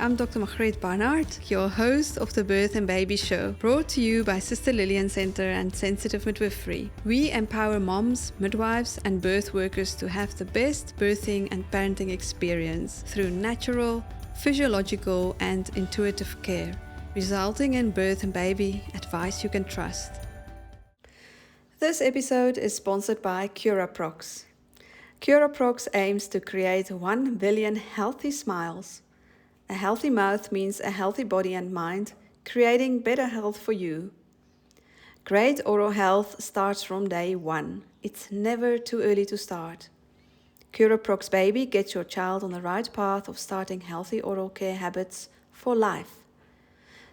I'm Dr. Margriet Barnard, your host of the Birth and Baby Show, brought to you by Sister Lillian Center and Sensitive Midwifery. We empower moms, midwives, and birth workers to have the best birthing and parenting experience through natural, physiological, and intuitive care, resulting in birth and baby advice you can trust. This episode is sponsored by Curaprox. Curaprox aims to create 1 billion healthy smiles. A healthy mouth means a healthy body and mind, creating better health for you. Great oral health starts from day one. It's never too early to start. Curaprox Baby gets your child on the right path of starting healthy oral care habits for life.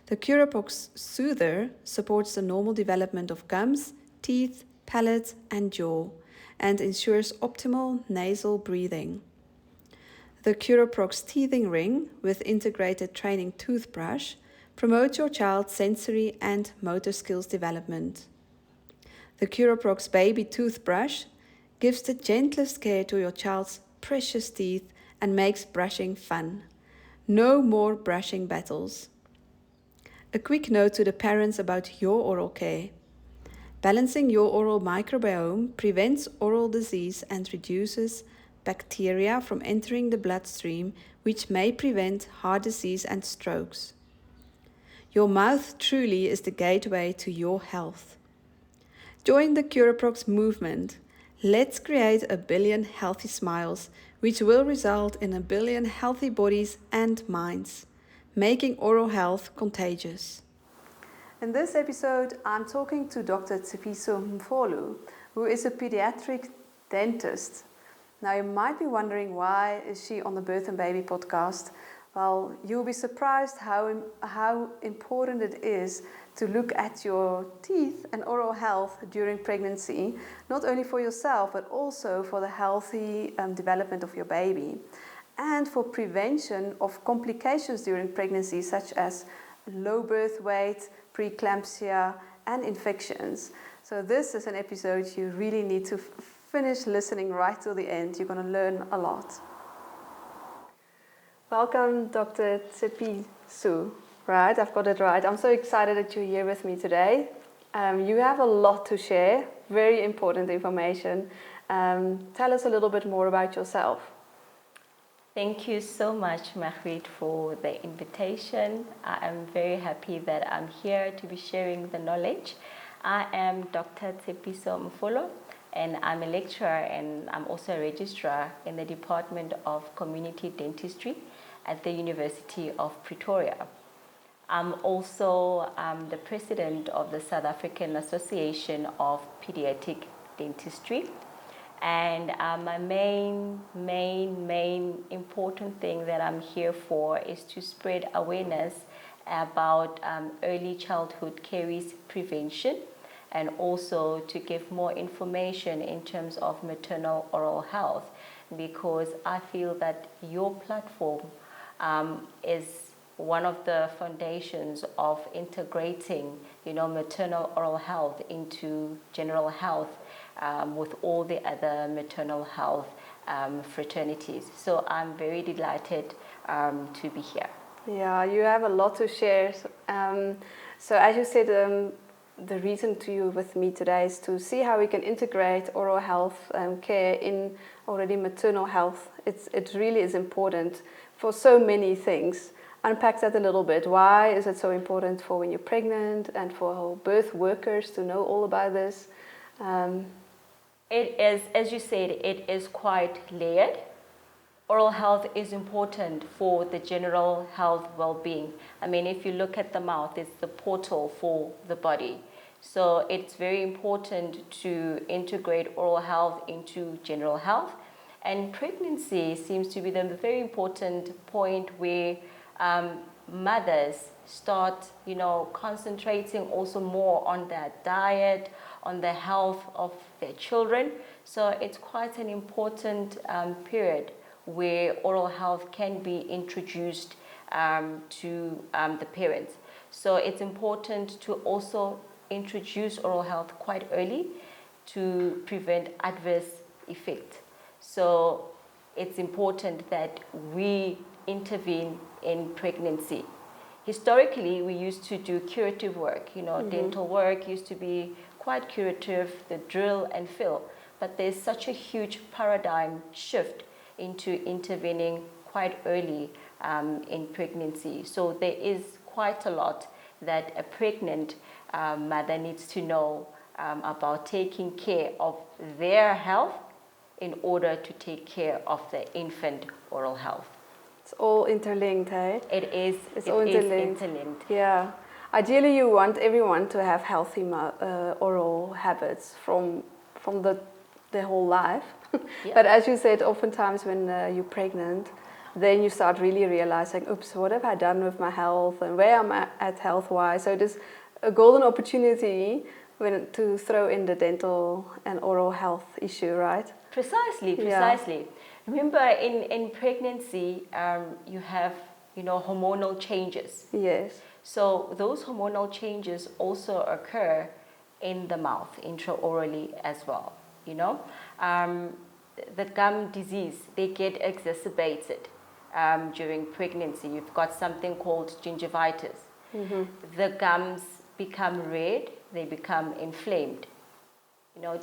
The Curaprox Soother supports the normal development of gums, teeth, palate, and jaw, and ensures optimal nasal breathing. The Curaprox Teething Ring with integrated training toothbrush promotes your child's sensory and motor skills development. The Curaprox Baby Toothbrush gives the gentlest care to your child's precious teeth and makes brushing fun. No more brushing battles. A quick note to the parents about your oral care. Balancing your oral microbiome prevents oral disease and reduces bacteria from entering the bloodstream, which may prevent heart disease and strokes. Your mouth truly is the gateway to your health. Join the Curaprox movement. Let's create 1 billion healthy smiles, which will result in 1 billion healthy bodies and minds, making oral health contagious. In this episode, I'm talking to Dr. Tshepiso Mfolo, who is a pediatric dentist. Now, you might be wondering, why is she on the Birth and Baby podcast? Well, you'll be surprised how important it is to look at your teeth and oral health during pregnancy, not only for yourself, but also for the healthy development of your baby, and for prevention of complications during pregnancy, such as low birth weight, preeclampsia, and infections. So this is an episode you really need to finish listening right till the end. You're going to learn a lot. Welcome, Dr. Tshepiso. Right, I've got it right. I'm so excited that you're here with me today. You have a lot to share, very important information. Tell us a little bit more about yourself. Thank you so much, Margriet, for the invitation. I am very happy that I'm here to be sharing the knowledge. I am Dr. Tshepiso Mfolo, and I'm a lecturer and I'm also a registrar in the Department of Community Dentistry at the University of Pretoria. I'm also the president of the South African Association of Paediatric Dentistry. And my main important thing that I'm here for is to spread awareness about early childhood caries prevention, and also to give more information in terms of maternal oral health, because I feel that your platform is one of the foundations of integrating, maternal oral health into general health with all the other maternal health fraternities. So I'm very delighted to be here. Yeah, you have a lot to share. So as you said, the reason to you with me today is to see how we can integrate oral health care in already maternal health. It really is important for so many things. Unpack that a little bit. Why is it so important for when you're pregnant and for birth workers to know all about this? It is, as you said, it is quite layered. Oral health is important for the general health well-being. I mean, if you look at the mouth, it's the portal for the body. So it's very important to integrate oral health into general health. And pregnancy seems to be the very important point where mothers start, concentrating also more on their diet, on the health of their children. So it's quite an important period where oral health can be introduced to the parents. So it's important to also introduce oral health quite early to prevent adverse effects. So it's important that we intervene in pregnancy. Historically, we used to do curative work. Dental work used to be quite curative, the drill and fill. But there's such a huge paradigm shift into intervening quite early in pregnancy. So there is quite a lot that a pregnant mother needs to know about taking care of their health in order to take care of the infant oral health. It's all interlinked, hey? It is. It's it all is interlinked. interlinked. Yeah. Ideally, you want everyone to have healthy oral habits from their whole life. Yeah. But as you said, oftentimes when you're pregnant, then you start really realizing, oops, what have I done with my health and where am I at health-wise? So there's a golden opportunity to throw in the dental and oral health issue, right? Precisely. Yeah. Remember, in pregnancy, you have, hormonal changes. Yes. So those hormonal changes also occur in the mouth, intraorally as well. The gum disease, they get exacerbated during pregnancy. You've got something called gingivitis. Mm-hmm. The gums become red, they become inflamed,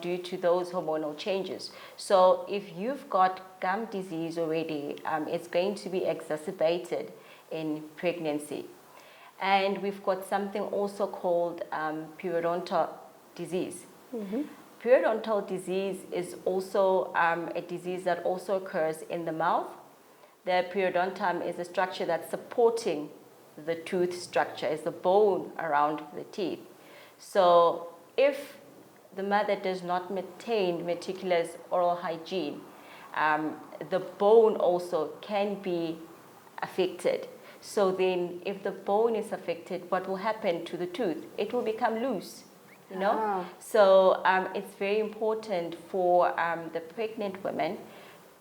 due to those hormonal changes. So if you've got gum disease already, it's going to be exacerbated in pregnancy. And we've got something also called periodontal disease. Mm-hmm. Periodontal disease is also a disease that also occurs in the mouth. The periodontum is a structure that's supporting the tooth structure, is the bone around the teeth. So if the mother does not maintain meticulous oral hygiene, the bone also can be affected. So then if the bone is affected, what will happen to the tooth? It will become loose. So it's very important for the pregnant women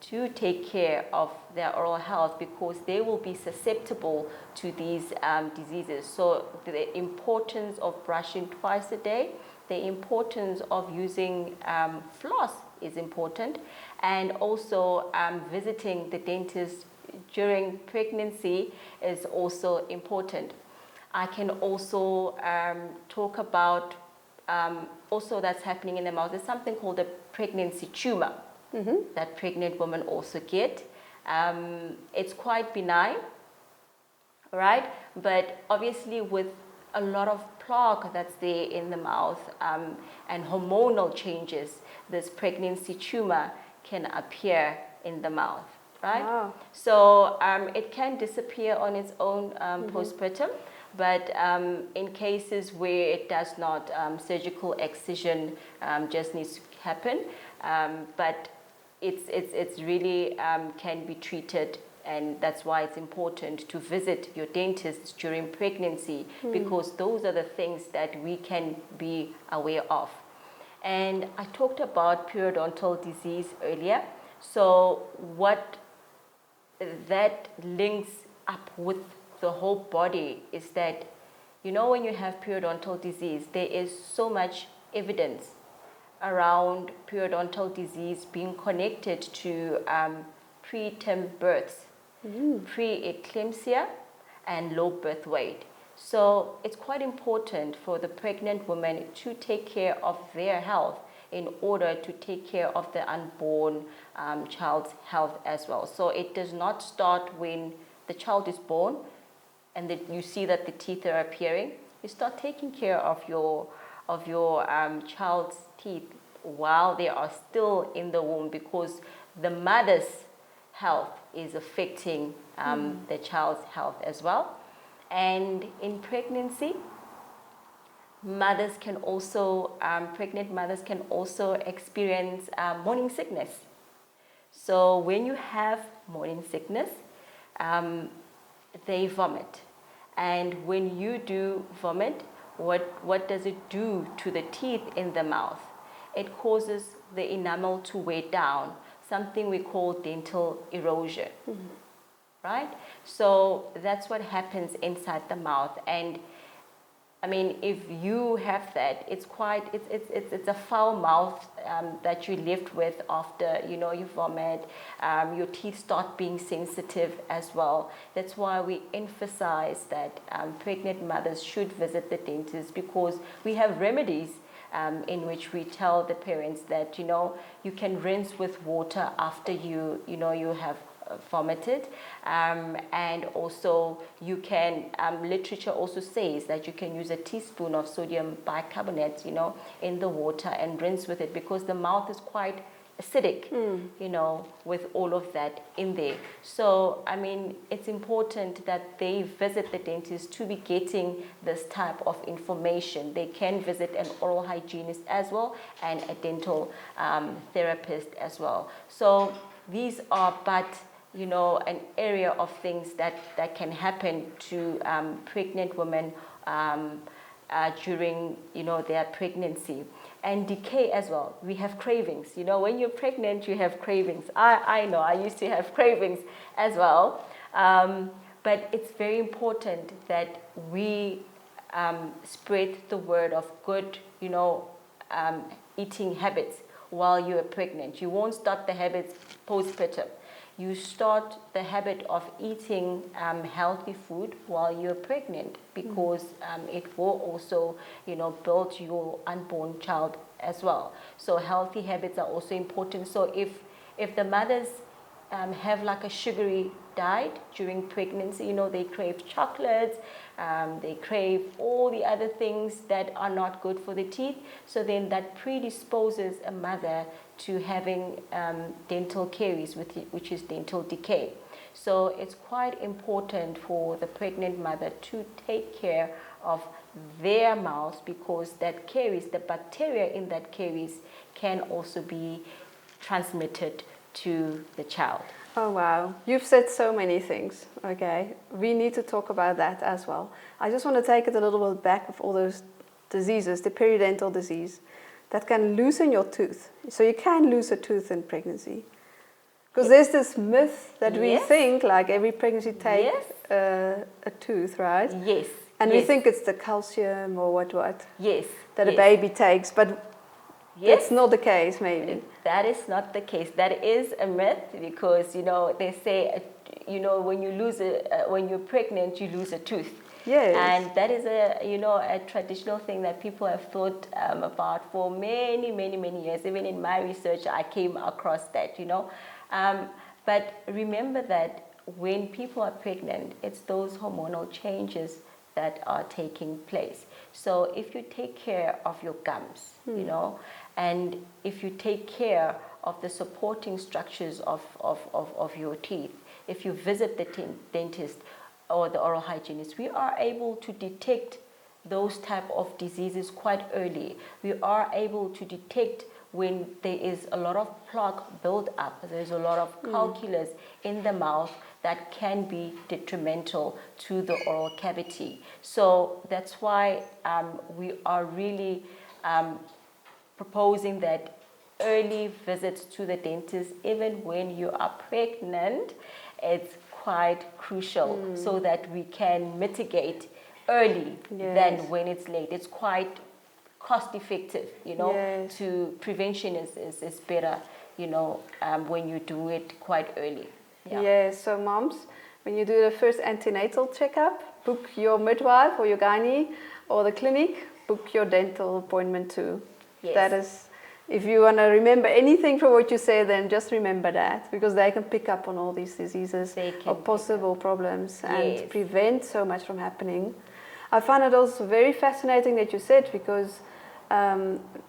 to take care of their oral health because they will be susceptible to these diseases. So the importance of brushing twice a day, the importance of using floss is important, and also visiting the dentist during pregnancy is also important. I can also talk about also that's happening in the mouth. There's something called a pregnancy tumor that pregnant women also get. It's quite benign, right? But obviously with a lot of plaque that's there in the mouth and hormonal changes, this pregnancy tumor can appear in the mouth, right? Wow. So it can disappear on its own postpartum. But in cases where it does not, surgical excision just needs to happen. But it's really can be treated, and that's why it's important to visit your dentist during pregnancy because those are the things that we can be aware of. And I talked about periodontal disease earlier. So what that links up with the whole body is that, when you have periodontal disease, there is so much evidence around periodontal disease being connected to preterm births, preeclampsia, and low birth weight. So it's quite important for the pregnant woman to take care of their health in order to take care of the unborn child's health as well. So it does not start when the child is born and that you see that the teeth are appearing. You start taking care of your child's teeth while they are still in the womb because the mother's health is affecting the child's health as well. And in pregnancy, pregnant mothers can also experience morning sickness. So when you have morning sickness, they vomit. And when you do vomit, what does it do to the teeth in the mouth? It causes the enamel to wear down, something we call dental erosion, right? So that's what happens inside the mouth. And I mean, if you have that, it's a foul mouth that you're left with after, you vomit. Your teeth start being sensitive as well. That's why we emphasize that pregnant mothers should visit the dentist, because we have remedies in which we tell the parents that, you can rinse with water after you have vomited, and also you can, literature also says that you can use a teaspoon of sodium bicarbonate, in the water and rinse with it, because the mouth is quite acidic, with all of that in there. So, I mean, it's important that they visit the dentist to be getting this type of information. They can visit an oral hygienist as well, and a dental therapist as well. So these are an area of things that can happen to pregnant women during, their pregnancy. And decay as well. We have cravings. When you're pregnant, you have cravings. I know, I used to have cravings as well. But it's very important that we spread the word of good, eating habits while you are pregnant. You won't start the habits postpartum. You start the habit of eating healthy food while you're pregnant, because it will also, build your unborn child as well. So healthy habits are also important. So if the mothers have like a sugary diet during pregnancy, they crave chocolates, they crave all the other things that are not good for the teeth. So then that predisposes a mother to having dental caries, which is dental decay. So it's quite important for the pregnant mother to take care of their mouth, because that caries, the bacteria in that caries, can also be transmitted to the child. Oh wow, you've said so many things. Okay, we need to talk about that as well. I just want to take it a little bit back with all those diseases, the periodontal disease, that can loosen your tooth. So you can lose a tooth in pregnancy. Because there's this myth that we think, like every pregnancy takes a tooth, right? Yes. And we think it's the calcium or what? Yes. That a baby takes, but it's not the case, maybe. That is not the case. That is a myth, because, they say, when you're pregnant, you lose a tooth. Yes. And that is a traditional thing that people have thought about for many, many, many years. Even in my research, I came across that, But remember that when people are pregnant, it's those hormonal changes that are taking place. So if you take care of your gums, and if you take care of the supporting structures of your teeth, if you visit the dentist or the oral hygienist, we are able to detect those type of diseases quite early. We are able to detect when there is a lot of plaque build up, there's a lot of calculus in the mouth that can be detrimental to the oral cavity. So that's why we are really proposing that early visits to the dentist, even when you are pregnant, it's quite crucial, so that we can mitigate early than when it's late. It's quite cost effective, to prevention is better, when you do it quite early. Yes, so moms, when you do the first antenatal checkup, book your midwife or your gynae, or the clinic, book your dental appointment too. Yes. That is, if you want to remember anything from what you say, then just remember that, because they can pick up on all these diseases or possible problems and prevent so much from happening. I find it also very fascinating that you said, because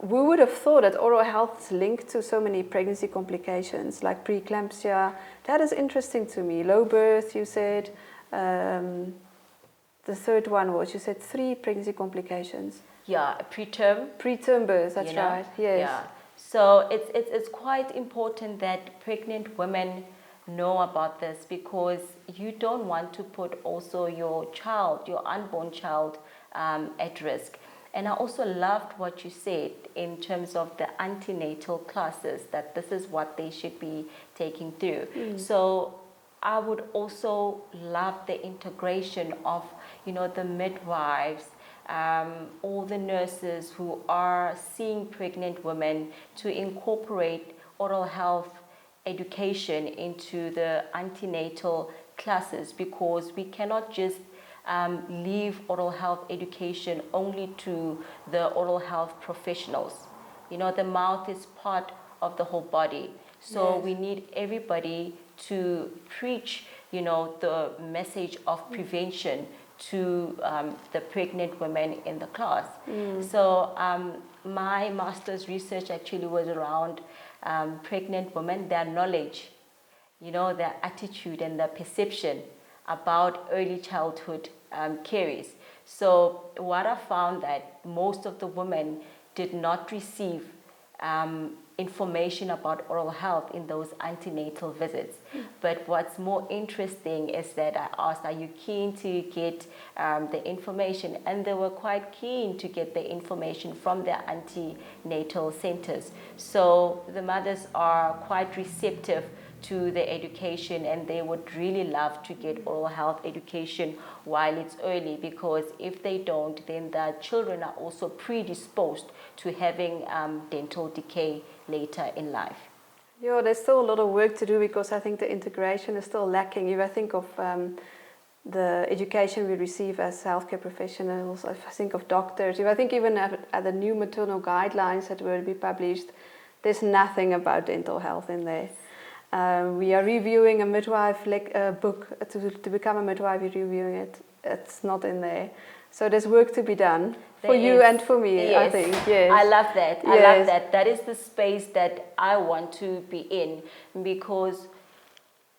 we would have thought that oral health is linked to so many pregnancy complications like preeclampsia. That is interesting to me. Low birth, you said. The third one was, you said 3 pregnancy complications. Yeah, preterm birth, that's right. Yes. Yeah. So it's quite important that pregnant women know about this, because you don't want to put also your child, your unborn child, at risk. And I also loved what you said in terms of the antenatal classes, that this is what they should be taking through. So I would also love the integration of, the midwives, all the nurses who are seeing pregnant women to incorporate oral health education into the antenatal classes, because we cannot just leave oral health education only to the oral health professionals. You know, the mouth is part of the whole body. So we need everybody to preach, you know, the message of prevention to the pregnant women in the class. So my master's research actually was around pregnant women, their knowledge, you know, their attitude and their perception about early childhood caries. So what I found that most of the women did not receive information about oral health in those antenatal visits. But what's more interesting is that I asked, are you keen to get the information? And they were quite keen to get the information from their antenatal centers. So the mothers are quite receptive to the education, and they would really love to get oral health education while it's early, because if they don't, then the children are also predisposed to having dental decay later in life. Yeah, there's still a lot of work to do, because I think the integration is still lacking. If I think of the education we receive as healthcare professionals, if I think of doctors, if I think even at the new maternal guidelines that will be published, there's nothing about dental health in there. We are reviewing a midwife book to become a midwife. We're reviewing it. It's not in there. So there's work to be done for you and for me, yes. I think. Yes. I love that. Yes. I love that. That is the space that I want to be in, because,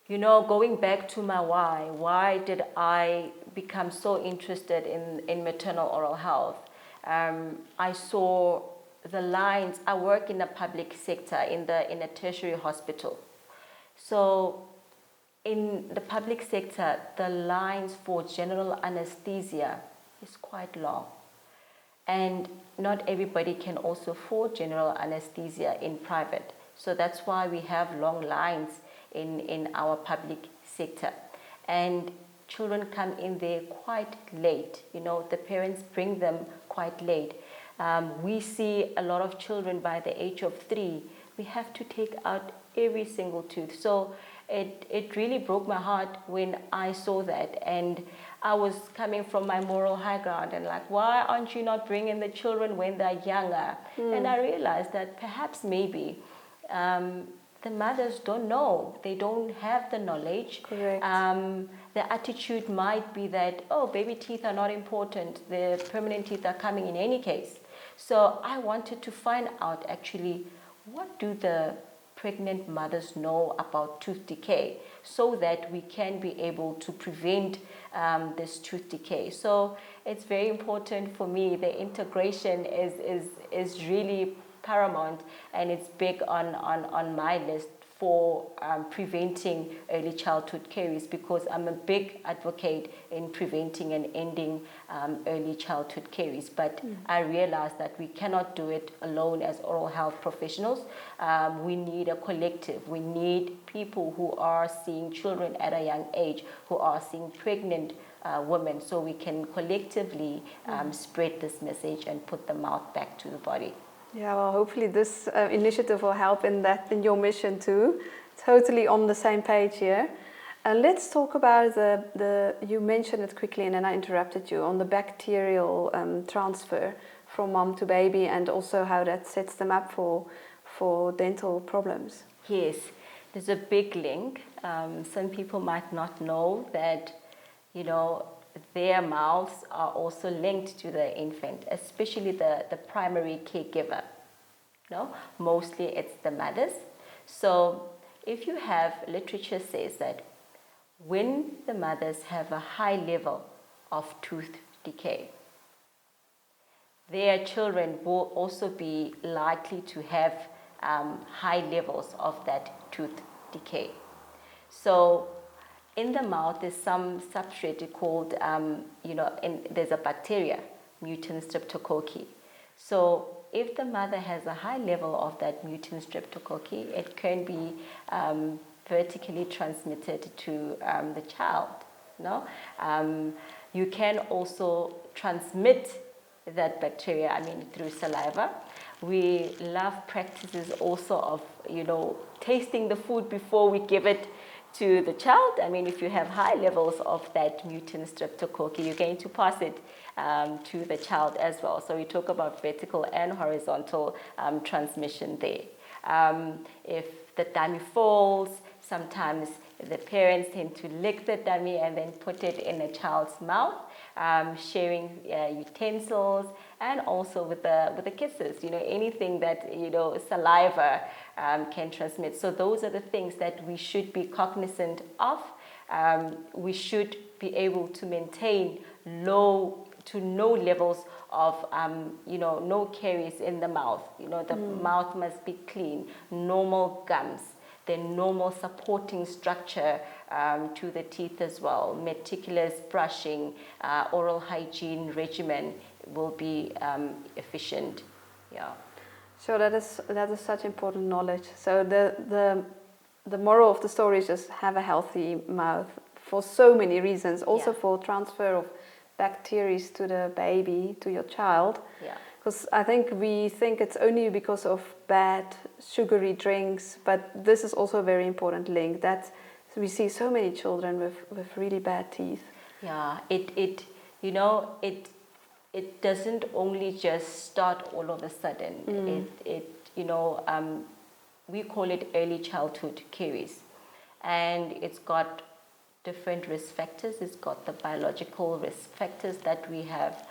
you know, going back to my why did I become so interested in maternal oral health? I saw the lines. I work in the public sector in a tertiary hospital. So in the public sector, the lines for general anesthesia is quite long. And not everybody can also afford general anesthesia in private. So that's why we have long lines in our public sector. And children come in there quite late. You know, the parents bring them quite late. We see a lot of children by the age of 3. We have to take out every single tooth. So it really broke my heart when I saw that. And I was coming from my moral high ground and like, why aren't you not bringing the children when they're younger? And I realized that perhaps maybe the mothers don't know. They don't have the knowledge. Correct. The attitude might be that, oh, baby teeth are not important. The permanent teeth are coming in any case. So I wanted to find out actually, what do the pregnant mothers know about tooth decay, so that we can be able to prevent this tooth decay. So it's very important for me. The integration is really paramount, and it's big on my list for preventing early childhood caries, because I'm a big advocate in preventing and ending early childhood caries. But I realized that we cannot do it alone as oral health professionals. We need a collective. We need people who are seeing children at a young age, who are seeing pregnant women, so we can collectively spread this message and put the mouth back to the body. Yeah, well, hopefully this initiative will help in your mission too. Totally on the same page here. And let's talk about you mentioned it quickly and then I interrupted you, on the bacterial transfer from mom to baby, and also how that sets them up for dental problems. Yes, there's a big link. Some people might not know that, you know, their mouths are also linked to the infant, especially the primary caregiver. No, mostly it's the mothers. So if you have, literature says that when the mothers have a high level of tooth decay, their children will also be likely to have high levels of that tooth decay. So in the mouth, there's some substrate called, there's a bacteria, mutant streptococci. So if the mother has a high level of that mutant streptococci, it can be vertically transmitted to the child. No? You can also transmit that bacteria, through saliva. We love practices also of, tasting the food before we give it to the child. If you have high levels of that mutant streptococcus, you're going to pass it to the child as well. So we talk about vertical and horizontal transmission there. If the dummy falls, sometimes the parents tend to lick the dummy and then put it in a child's mouth, sharing utensils, and also with the kisses, anything that, saliva can transmit. So those are the things that we should be cognizant of. We should be able to maintain low to no levels of, no caries in the mouth. The mouth must be clean, normal gums, the normal supporting structure to the teeth as well. Meticulous brushing, oral hygiene regimen will be efficient. Yeah. So that is such important knowledge. So the moral of the story is just have a healthy mouth for so many reasons. Also for transfer of bacteria to the baby, to your child. Yeah. Because I think we think it's only because of bad sugary drinks, but this is also a very important link that we see so many children with really bad teeth. Yeah, it doesn't only just start all of a sudden. We call it early childhood caries, and it's got different risk factors. It's got the biological risk factors that we have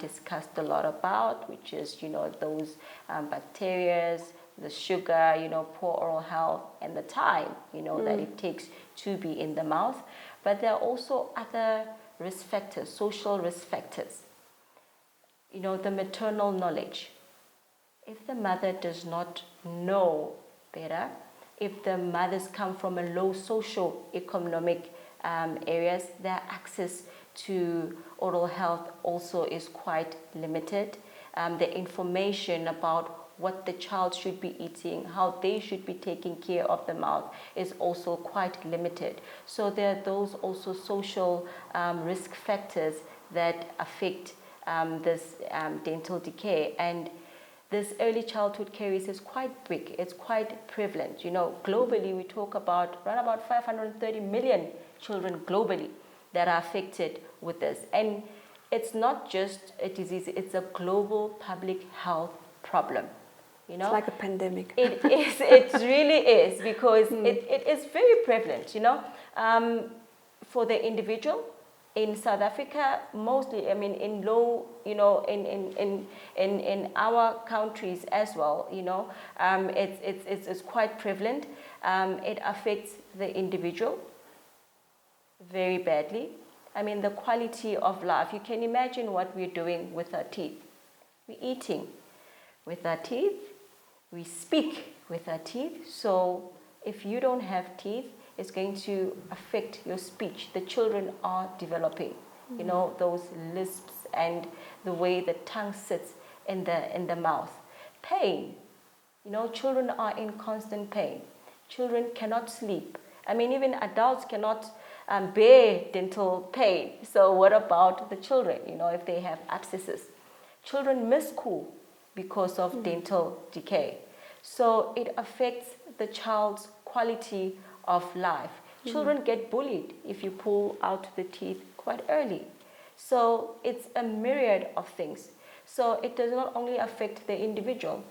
discussed a lot about, which is, those bacteria, the sugar, poor oral health, and the time, that it takes to be in the mouth. But there are also other risk factors, social risk factors. The maternal knowledge. If the mother does not know better, if the mothers come from a low socio-economic areas, their access to oral health also is quite limited. The information about what the child should be eating, how they should be taking care of the mouth is also quite limited. So there are those also social risk factors that affect this dental decay. And this early childhood caries is quite big, it's quite prevalent. Globally we talk about around about 530 million children globally that are affected with this. And it's not just a disease, it's a global public health problem. It's like a pandemic. It is, it really is, because it is very prevalent, for the individual. In South Africa, mostly, in low, in our countries as well, it's quite prevalent. It affects the individual very badly. The quality of life. You can imagine what we're doing with our teeth. We're eating with our teeth. We speak with our teeth. So if you don't have teeth, it's going to affect your speech. The children are developing, those lisps and the way the tongue sits in the mouth. Pain. Children are in constant pain. Children cannot sleep. Even adults cannot bear dental pain. So what about the children, if they have abscesses? Children miss school because of dental decay. So it affects the child's quality of life. Children get bullied if you pull out the teeth quite early. So it's a myriad of things. So it does not only affect the individual.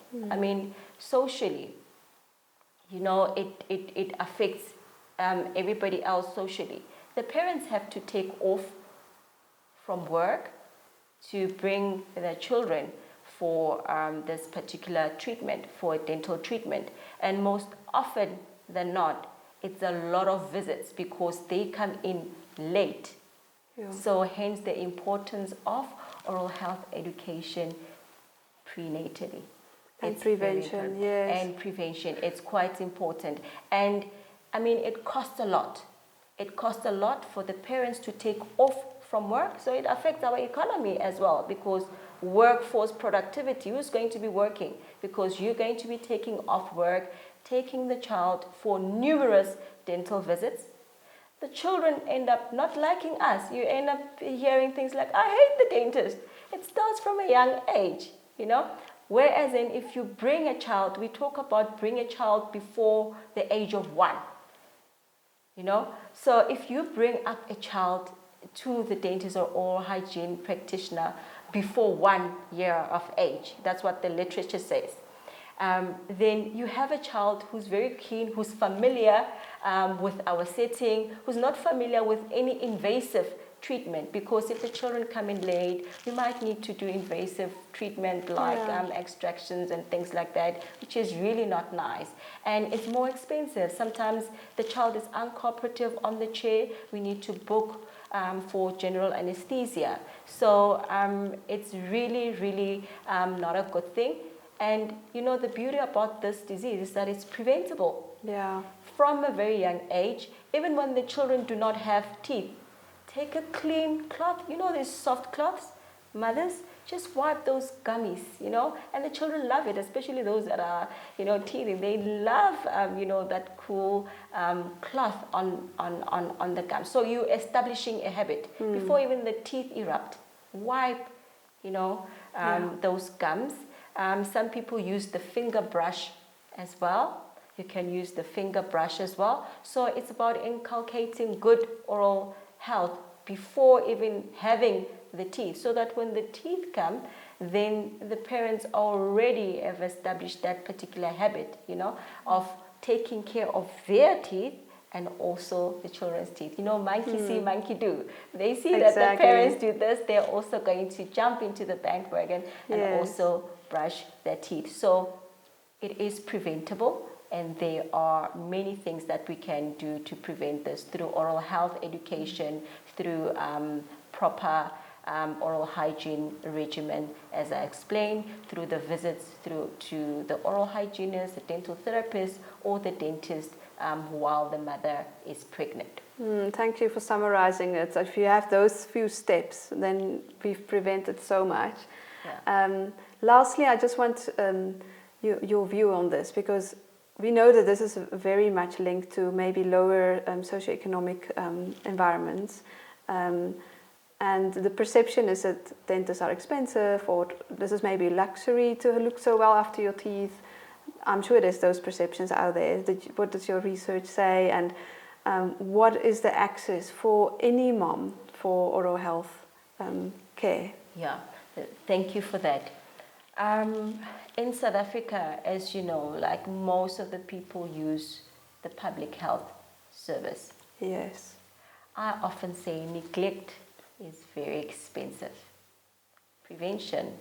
Socially, it affects everybody else socially. The parents have to take off from work to bring their children for this particular treatment, for dental treatment. And most often than not, it's a lot of visits because they come in late. Yeah. So hence the importance of oral health education prenatally. And prevention, yes. And prevention, it's quite important. And it costs a lot. It costs a lot for the parents to take off from work, so it affects our economy as well, because workforce productivity, who's going to be working? Because you're going to be taking off work, taking the child for numerous dental visits. the children end up not liking us. You end up hearing things like, I hate the dentist. It starts from a young age, you know. Whereas if you bring a child, we talk about bring a child before the age of 1, you know. So if you bring up a child to the dentist or oral hygiene practitioner before 1 year of age, that's what the literature says, then you have a child who's very keen, who's familiar with our setting, who's not familiar with any invasive treatment, because if the children come in late, we might need to do invasive treatment like extractions and things like that, which is really not nice. And it's more expensive. Sometimes the child is uncooperative on the chair. We need to book for general anesthesia. So it's really, really not a good thing. And you know, the beauty about this disease is that it's preventable. Yeah. From a very young age, even when the children do not have teeth, take a clean cloth, you know, these soft cloths, mothers, just wipe those gummies, you know, and the children love it, especially those that are, you know, teething. They love, you know, that cool cloth on the gums. So you're establishing a habit before even the teeth erupt. Wipe, you know, those gums. Some people use the finger brush as well. You can use the finger brush as well. So it's about inculcating good oral health before even having the teeth, so that when the teeth come, then the parents already have established that particular habit, you know, of taking care of their teeth and also the children's teeth. You know, monkey see, monkey do. They see that the parents do this, they're also going to jump into the bandwagon and also brush their teeth. So it is preventable. And there are many things that we can do to prevent this through oral health education, through proper oral hygiene regimen, as I explained, through the visits to the oral hygienist, the dental therapist, or the dentist while the mother is pregnant. Thank you for summarizing it. So if you have those few steps, then we've prevented so much. Yeah. Lastly, I just want your view on this, because we know that this is very much linked to maybe lower socioeconomic environments. And the perception is that dentists are expensive, or this is maybe luxury to look so well after your teeth. I'm sure there's those perceptions out there. What does your research say? And what is the access for any mom for oral health care? Yeah, thank you for that. In South Africa, as you know, like most of the people use the public health service. Yes. I often say neglect is very expensive. Prevention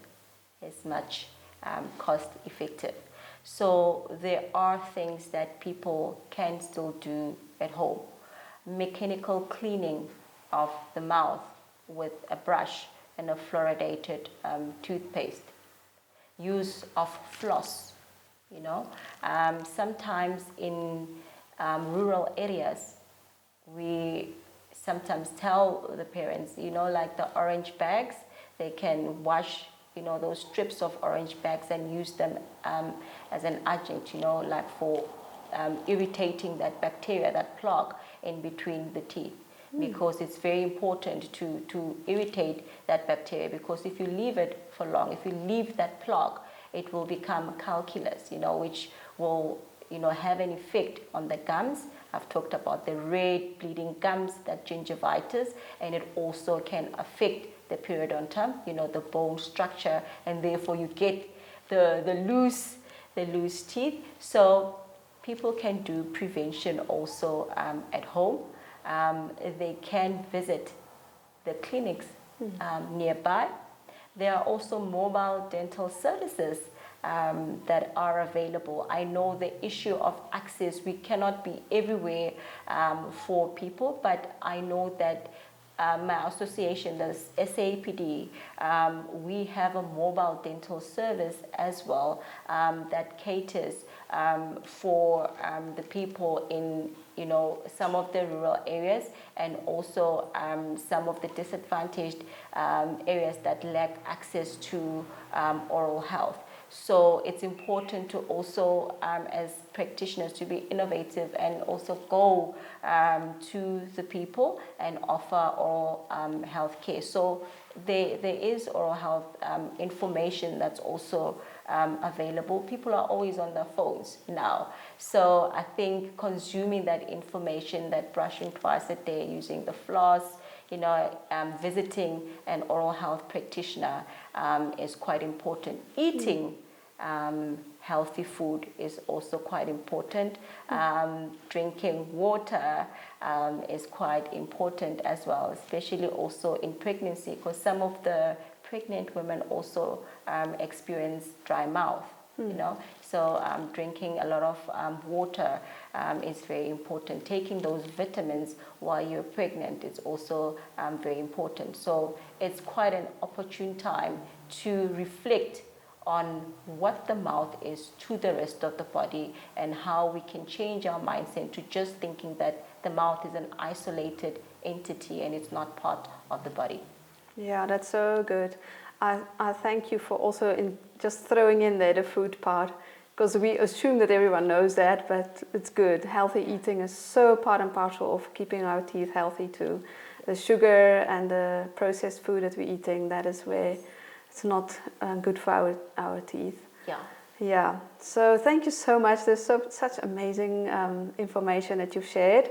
is much cost effective. So there are things that people can still do at home. Mechanical cleaning of the mouth with a brush and a fluoridated toothpaste. Use of floss, you know. Sometimes in rural areas, we sometimes tell the parents, you know, like the orange bags, they can wash, you know, those strips of orange bags and use them as an adjunct, you know, like for irritating that bacteria, that plaque in between the teeth. Because it's very important to irritate that bacteria, because if you leave it for long, if you leave that plaque, it will become calculus, you know, which will, you know, have an effect on the gums. I've talked about the red bleeding gums, that gingivitis, and it also can affect the periodontum, you know, the bone structure, and therefore you get the loose teeth. So people can do prevention also at home. They can visit the clinics nearby. There are also mobile dental services that are available. I know the issue of access, we cannot be everywhere for people, but I know that my association, the SAPD, we have a mobile dental service as well that caters for the people in, you know, some of the rural areas, and also some of the disadvantaged areas that lack access to oral health. So it's important to also, as practitioners, to be innovative and also go to the people and offer oral health care. So there is oral health information that's also available. People are always on their phones now. So I think consuming that information, that brushing twice a day, using the floss, visiting an oral health practitioner is quite important. Eating healthy food is also quite important. Drinking water is quite important as well, especially also in pregnancy, because some of the pregnant women also experience dry mouth. So drinking a lot of water is very important. Taking those vitamins while you're pregnant is also very important. So it's quite an opportune time to reflect on what the mouth is to the rest of the body and how we can change our mindset to just thinking that the mouth is an isolated entity and it's not part of the body. Yeah, that's so good. I thank you for also just throwing in there the food part, because we assume that everyone knows that, but it's good. Healthy eating is so part and parcel of keeping our teeth healthy too. The sugar and the processed food that we're eating, that is where it's not good for our teeth. Yeah. So thank you so much. There's such amazing information that you've shared.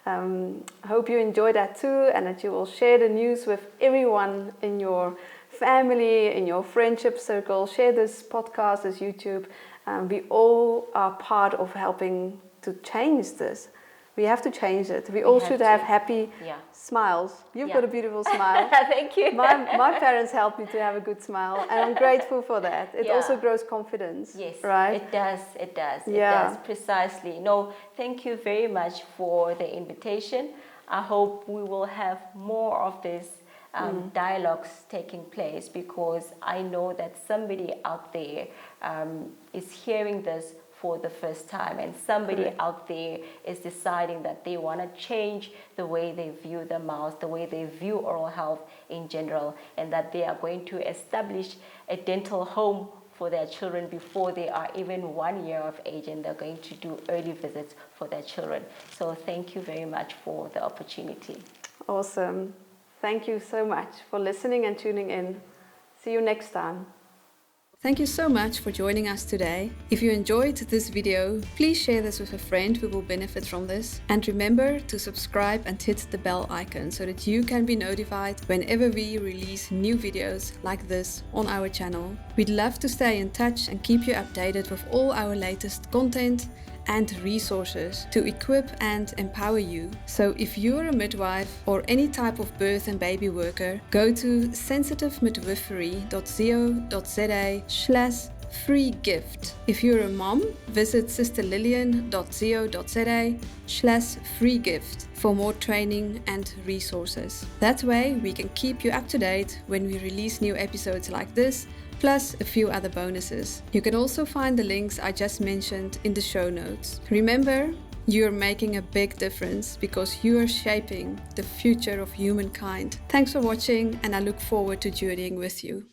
I hope you enjoyed that too, and that you will share the news with everyone in your family, in your friendship circle. Share this podcast, this YouTube. We all are part of helping to change this. We have to change it. We all should have happy smiles. You've got a beautiful smile. Thank you. My parents helped me to have a good smile, and I'm grateful for that. It also grows confidence. Yes, right? It does. It does, precisely. No, thank you very much for the invitation. I hope we will have more of this dialogues taking place, because I know that somebody out there is hearing this for the first time, and somebody out there is deciding that they want to change the way they view their mouth, the way they view oral health in general, and that they are going to establish a dental home for their children before they are even 1 year of age, and they're going to do early visits for their children. So thank you very much for the opportunity. Awesome. Thank you so much for listening and tuning in. See you next time. Thank you so much for joining us today. If you enjoyed this video, please share this with a friend who will benefit from this. And remember to subscribe and hit the bell icon so that you can be notified whenever we release new videos like this on our channel. We'd love to stay in touch and keep you updated with all our latest content and resources to equip and empower you. So if you're a midwife or any type of birth and baby worker, go to sensitiveMidwifery.co.za/free gift. If you're a mom, visit sisterlillian.co.za/free gift for more training and resources. That way we can keep you up to date when we release new episodes like this, plus a few other bonuses. You can also find the links I just mentioned in the show notes. Remember, you're making a big difference because you are shaping the future of humankind. Thanks for watching, and I look forward to journeying with you.